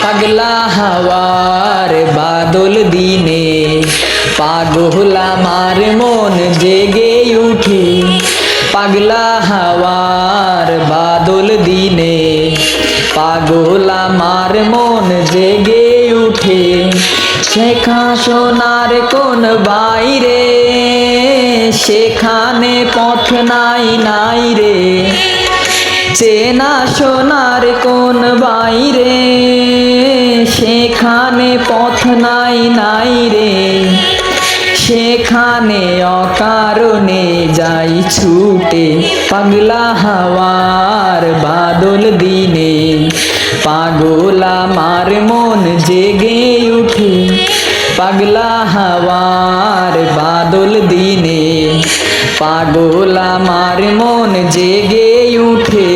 পাগলা হাওয়ার বাদল দিনে পাগল আমার মন জেগে উঠে। পাগলা হাওয়ার বাদল দিনে পাগল আমার মন জেগে উঠে। শেখা সোনার কোন বাইরে সেখানে পথ নাই নাই রে। চেনা সোনার কোন বাইরে সেখানে পথ নাই নাই রে। সেখানে অকারণে যাই ছুটে। পাগলা হাওয়ার বাদল দিনে পাগল আমার মন জেগে উঠে। পাগলা হাওয়ার বাদল দিনে পাগল আমার মন জেগে উঠে।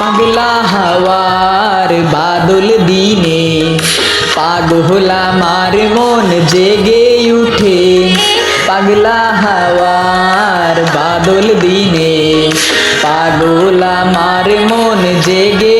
পাগলা হাওয়ার বাদল দিনে পাগল আমার মন জেগে উঠে। পাগলা হাওয়ার বাদল দিনে পাগল আমার মন জেগে